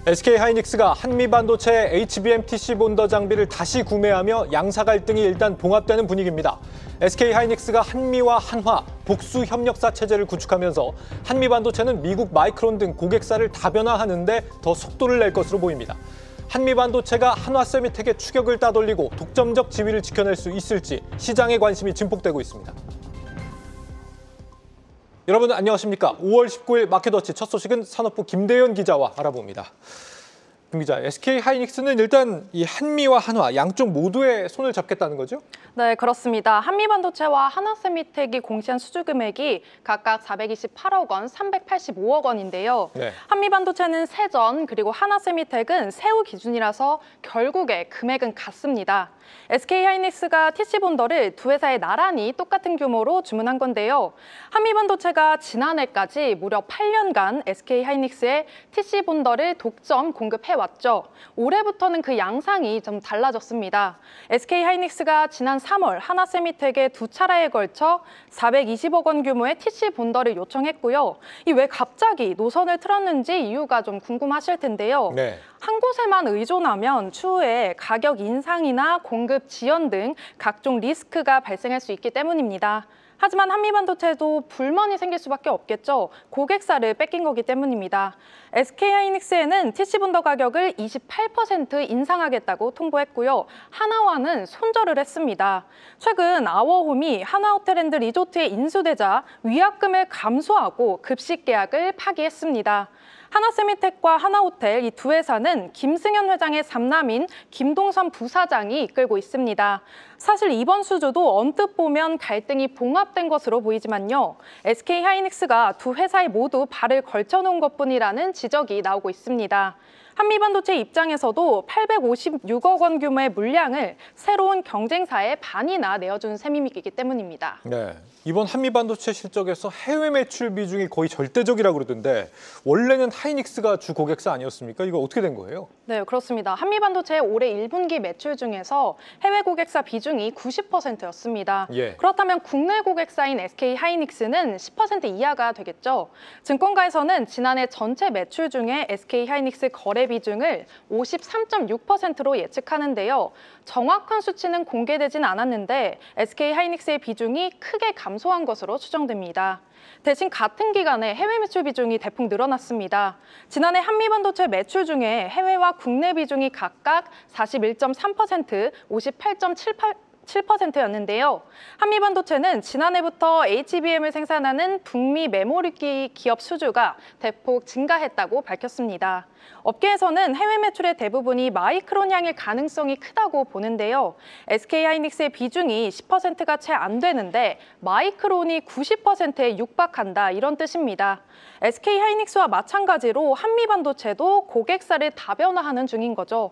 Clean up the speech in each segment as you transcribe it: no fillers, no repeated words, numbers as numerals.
SK하이닉스가 한미반도체 HBM TC 본더 장비를 다시 구매하며 양사 갈등이 일단 봉합되는 분위기입니다. SK하이닉스가 한미와 한화, 복수 협력사 체제를 구축하면서 한미반도체는 미국 마이크론 등 고객사를 다변화하는 데 더 속도를 낼 것으로 보입니다. 한미반도체가 한화세미텍의 추격을 따돌리고 독점적 지위를 지켜낼 수 있을지 시장의 관심이 증폭되고 있습니다. 여러분 안녕하십니까? 5월 19일 마켓워치 첫 소식은 산업부 김대현 기자와 알아봅니다. 김 기자, SK하이닉스는 일단 이 한미와 한화 양쪽 모두에 손을 잡겠다는 거죠? 네, 그렇습니다. 한미반도체와 한화세미텍이 공시한 수주 금액이 각각 428억 원, 385억 원인데요. 네. 한미반도체는 세전, 그리고 한화세미텍은 세후 기준이라서 결국에 금액은 같습니다. SK하이닉스가 TC본더를 두 회사에 나란히 똑같은 규모로 주문한 건데요. 한미반도체가 지난해까지 무려 8년간 SK하이닉스에 TC본더를 독점 공급해왔죠. 올해부터는 그 양상이 좀 달라졌습니다. SK하이닉스가 지난 3월 한화세미텍에 두 차례에 걸쳐 420억 원 규모의 TC본더를 요청했고요. 이 왜 갑자기 노선을 틀었는지 이유가 좀 궁금하실 텐데요. 네. 한 곳에만 의존하면 추후에 가격 인상이나 공급 지연 등 각종 리스크가 발생할 수 있기 때문입니다. 하지만 한미반도체도 불만이 생길 수밖에 없겠죠. 고객사를 뺏긴 거기 때문입니다. SK하이닉스에는 TC본더 가격을 28% 인상하겠다고 통보했고요. 한화와는 손절을 했습니다. 최근 아워홈이 한화호텔 앤 리조트에 인수되자 위약금을 감소하고 급식 계약을 파기했습니다. 한화세미텍과 한화호텔 이 두 회사는 김승현 회장의 삼남인 김동선 부사장이 이끌고 있습니다. 사실 이번 수주도 언뜻 보면 갈등이 봉합된 것으로 보이지만요. SK하이닉스가 두 회사에 모두 발을 걸쳐놓은 것뿐이라는 지적이 나오고 있습니다. 한미반도체 입장에서도 856억 원 규모의 물량을 새로운 경쟁사에 반이나 내어준 셈이기 때문입니다. 네, 이번 한미반도체 실적에서 해외 매출 비중이 거의 절대적이라고 그러던데 원래는 하이닉스가 주 고객사 아니었습니까? 이거 어떻게 된 거예요? 네, 그렇습니다. 한미반도체의 올해 1분기 매출 중에서 해외 고객사 비중이 90%였습니다. 예. 그렇다면 국내 고객사인 SK하이닉스는 10% 이하가 되겠죠. 증권가에서는 지난해 전체 매출 중에 SK하이닉스 거래 비중을 53.6%로 예측하는데요. 정확한 수치는 공개되진 않았는데 SK하이닉스의 비중이 크게 감소한 것으로 추정됩니다. 대신 같은 기간에 해외 매출 비중이 대폭 늘어났습니다. 지난해 한미반도체 매출 중에 해외와 국내 비중이 각각 41.3%, 58.7%였는데요. 한미반도체는 지난해부터 HBM을 생산하는 북미 메모리 기업 수주가 대폭 증가했다고 밝혔습니다. 업계에서는 해외 매출의 대부분이 마이크론 향일 가능성이 크다고 보는데요. SK하이닉스의 비중이 10%가 채 안 되는데 마이크론이 90%에 육박한다 이런 뜻입니다. SK하이닉스와 마찬가지로 한미반도체도 고객사를 다변화하는 중인 거죠.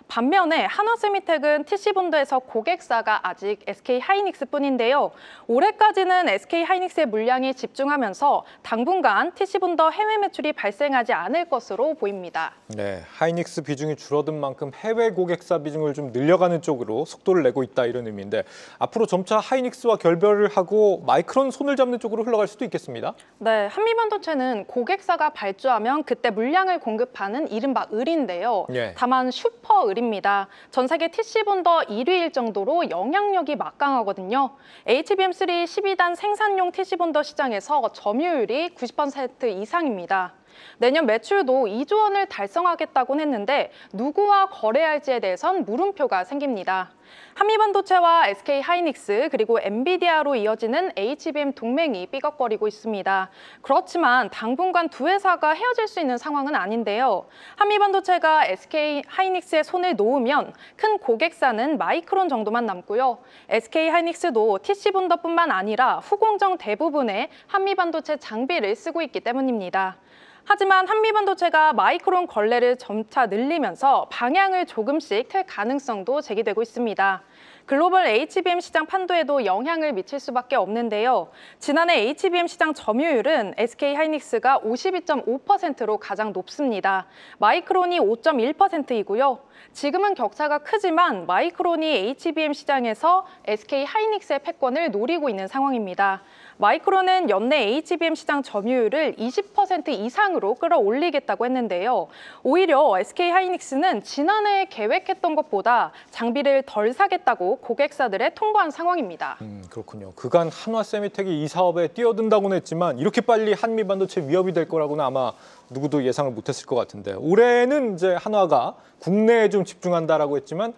반면에 한화세미텍은 TC본더에서 고객사가 아직 SK하이닉스뿐인데요. 올해까지는 SK하이닉스의 물량에 집중하면서 당분간 TC본더 해외 매출이 발생하지 않을 것으로 보입니다. 네, 하이닉스 비중이 줄어든 만큼 해외 고객사 비중을 좀 늘려가는 쪽으로 속도를 내고 있다 이런 의미인데 앞으로 점차 하이닉스와 결별을 하고 마이크론 손을 잡는 쪽으로 흘러갈 수도 있겠습니다. 네, 한미반도체는 고객사가 발주하면 그때 물량을 공급하는 이른바 을인데요. 예. 다만 슈퍼 을입니다. 전 세계 TC본더 1위일 정도로 영향력이 막강하거든요. HBM3 12단 생산용 TC본더 시장에서 점유율이 90% 이상입니다. 내년 매출도 2조 원을 달성하겠다고 했는데 누구와 거래할지에 대해선 물음표가 생깁니다. 한미반도체와 SK하이닉스 그리고 엔비디아로 이어지는 HBM 동맹이 삐걱거리고 있습니다. 그렇지만 당분간 두 회사가 헤어질 수 있는 상황은 아닌데요. 한미반도체가 SK하이닉스에 손을 놓으면 큰 고객사는 마이크론 정도만 남고요. SK하이닉스도 TC본더뿐만 아니라 후공정 대부분의 한미반도체 장비를 쓰고 있기 때문입니다. 하지만 한미반도체가 마이크론 거래를 점차 늘리면서 방향을 조금씩 틀 가능성도 제기되고 있습니다. 글로벌 HBM 시장 판도에도 영향을 미칠 수밖에 없는데요. 지난해 HBM 시장 점유율은 SK하이닉스가 52.5%로 가장 높습니다. 마이크론이 5.1%이고요. 지금은 격차가 크지만 마이크론이 HBM 시장에서 SK하이닉스의 패권을 노리고 있는 상황입니다. 마이크론은 연내 HBM 시장 점유율을 20% 이상으로 끌어올리겠다고 했는데요. 오히려 SK하이닉스는 지난해 계획했던 것보다 장비를 덜 사겠다고 고객사들에 통보한 상황입니다. 그렇군요. 그간 한화세미텍이 이 사업에 뛰어든다고는 했지만 이렇게 빨리 한미반도체 위협이 될 거라고는 아마 누구도 예상을 못했을 것 같은데 올해는 이제 한화가 국내에 좀 집중한다라고 했지만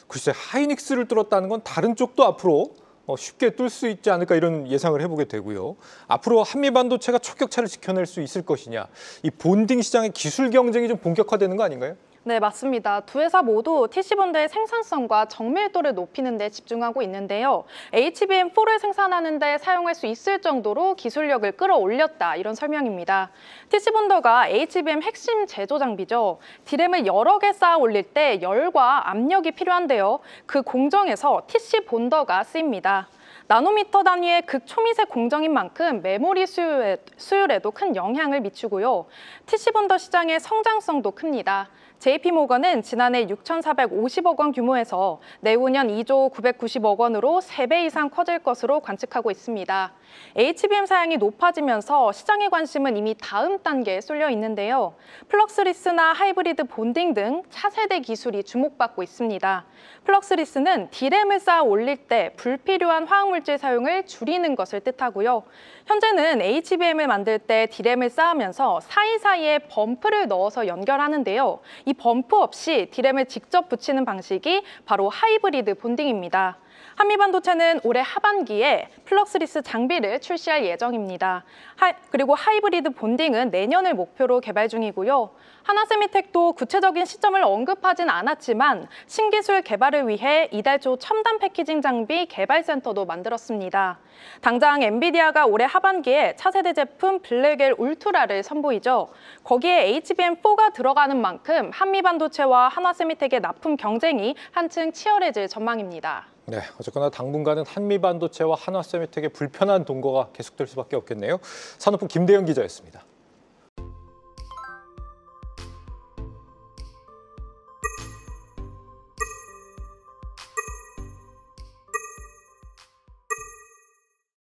글쎄 하이닉스를 뚫었다는 건 다른 쪽도 앞으로 쉽게 뚫을 수 있지 않을까 이런 예상을 해보게 되고요. 앞으로 한미반도체가 촉격차를 지켜낼 수 있을 것이냐. 이 본딩 시장의 기술 경쟁이 좀 본격화되는 거 아닌가요? 네, 맞습니다. 두 회사 모두 TC본드의 생산성과 정밀도를 높이는 데 집중하고 있는데요. HBM4를 생산하는 데 사용할 수 있을 정도로 기술력을 끌어올렸다, 이런 설명입니다. TC본드가 HBM 핵심 제조 장비죠. 디램을 여러 개 쌓아 올릴 때 열과 압력이 필요한데요. 그 공정에서 TC본드가 쓰입니다. 나노미터 단위의 극초미세 공정인 만큼 메모리 수율에도 큰 영향을 미치고요. TC본드 시장의 성장성도 큽니다. JP모건은 지난해 6,450억 원 규모에서 내후년 2조 990억 원으로 3배 이상 커질 것으로 관측하고 있습니다. HBM 사양이 높아지면서 시장의 관심은 이미 다음 단계에 쏠려 있는데요. 플럭스리스나 하이브리드 본딩 등 차세대 기술이 주목받고 있습니다. 플럭스리스는 디램을 쌓아 올릴 때 불필요한 화학물질 사용을 줄이는 것을 뜻하고요. 현재는 HBM을 만들 때 디램을 쌓으면서 사이사이에 범프를 넣어서 연결하는데요. 이 범프 없이 디램을 직접 붙이는 방식이 바로 하이브리드 본딩입니다. 한미반도체는 올해 하반기에 플럭스리스 장비를 출시할 예정입니다. 그리고 하이브리드 본딩은 내년을 목표로 개발 중이고요. 하나세미텍도 구체적인 시점을 언급하진 않았지만 신기술 개발을 위해 이달초 첨단 패키징 장비 개발센터도 만들었습니다. 당장 엔비디아가 올해 하반기에 차세대 제품 블랙엘 울트라를 선보이죠. 거기에 HBM4가 들어가는 만큼 한미반도체와 하나세미텍의 납품 경쟁이 한층 치열해질 전망입니다. 네, 어쨌거나 당분간은 한미반도체와 한화세미텍의 불편한 동거가 계속될 수밖에 없겠네요. 산업부 김대현 기자였습니다.